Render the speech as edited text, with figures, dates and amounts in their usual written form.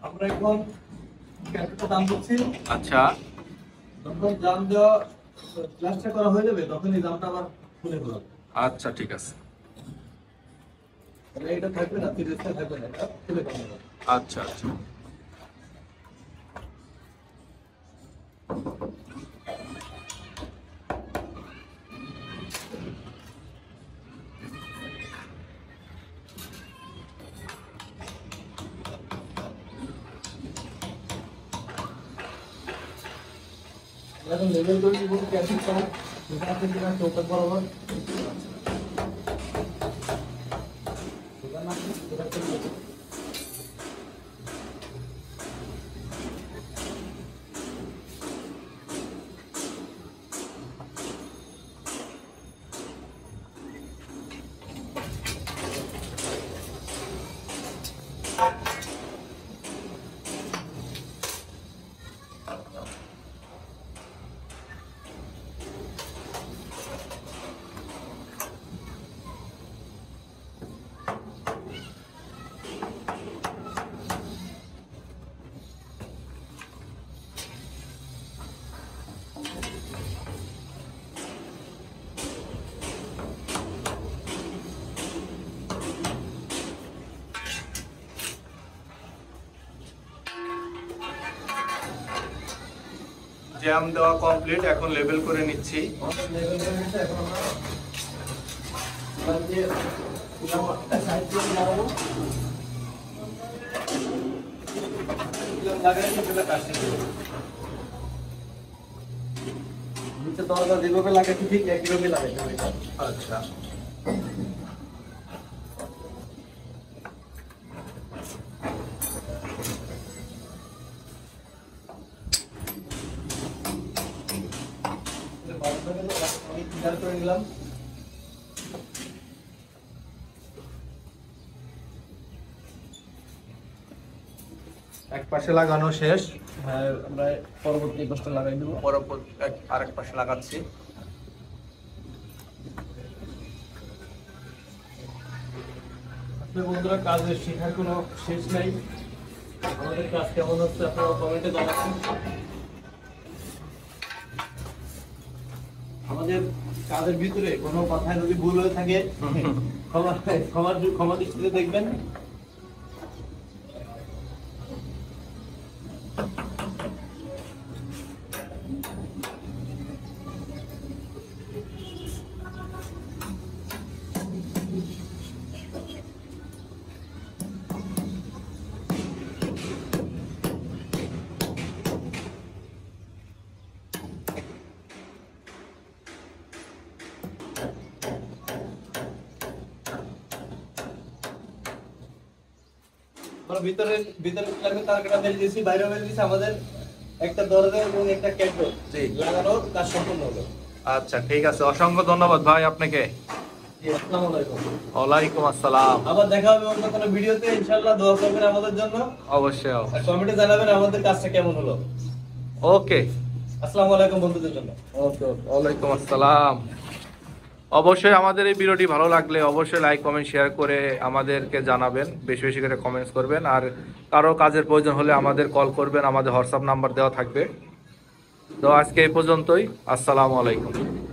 আমরা এখন ক্যারেক্টারটা দাম করছি। আচ্ছা যখন দাম দেওয়া প্লাস্টার করা হয়ে যাবে তখন এই দামটা আবার খুলে ফেলাম। আচ্ছা ঠিক আছে। তাহলে এটা থাকবে না, তিরিশটা থাকবে না, এটা খুলে ফেলাম। আচ্ছা আচ্ছা এখন লেভেল করে দিব ক্যান্সেল করো, যেটা থেকে না চৌকাট বরাবর সেটা না, জ্যাম দেওয়া কমপ্লিট, এখন লেবেল করে নিচ্ছি। আমাদের লেভেল করে নিচ্ছে। এখন আমরা এবার দিয়ে সাইড দিয়ে লাগাবো, লাগাই সেটা কাজ শেষ হবে। নিচে দরজা যেভাবে লাগাচ্ছি ঠিক একইভাবে লাগাইতে হবে। আচ্ছা আমি ক্লিয়ার করে নিলাম। এক পাশে লাগানো শেষ, হ্যাঁ, আমরা পরবর্তী পাশটা লাগাই দেবো। আরেক পাশে লাগাচ্ছি। আসলে বন্ধুরা, কাজের শেখার কোনো শেষ নাই। আমাদের কাজ কেমন হচ্ছে আপনারা কমেন্টে জানাবেন। আমাদের কাজের ভিতরে কোনো কথায় যদি ভুল হয়ে থাকে ক্ষমা দৃষ্টিতে দেখবেন। আমরা ভিতরে লাগবে তার কাটা বেরিয়ে দিয়েছি, বাইরে বেরিয়ে দিয়েছি। আমাদের একটা দরজা এবং একটা ক্যান্ডেল জি। লাগানোর কাজ সম্পূর্ণ হলো। আচ্ছা ঠিক আছে, অসংখ্য ধন্যবাদ ভাই আপনাকে। জি, আসসালামু আলাইকুম। ওয়ালাইকুম আসসালাম। আবার দেখা হবে অন্য কোনো ভিডিওতে। ইনশাআল্লাহ দোয়া করবেন আমাদের জন্য, অবশ্যই আর কমেন্টে জানাবেন আমাদের কাজটা কেমন হলো। ওকে আসসালামু আলাইকুম বন্ধুদের জন্য। ওকে ওয়ালাইকুম আসসালাম। অবশ্যই আমাদের এই ভিডিওটি ভালো লাগলে অবশ্যই লাইক কমেন্ট শেয়ার করে আমাদেরকে জানাবেন, বেশি বেশি করে কমেন্টস করবেন। আর কারো কাজের প্রয়োজন হলে আমাদের কল করবেন, আমাদের হোয়াটসঅ্যাপ নাম্বার দেওয়া থাকবে। তো আজকে এই পর্যন্তই, আসসালামু আলাইকুম।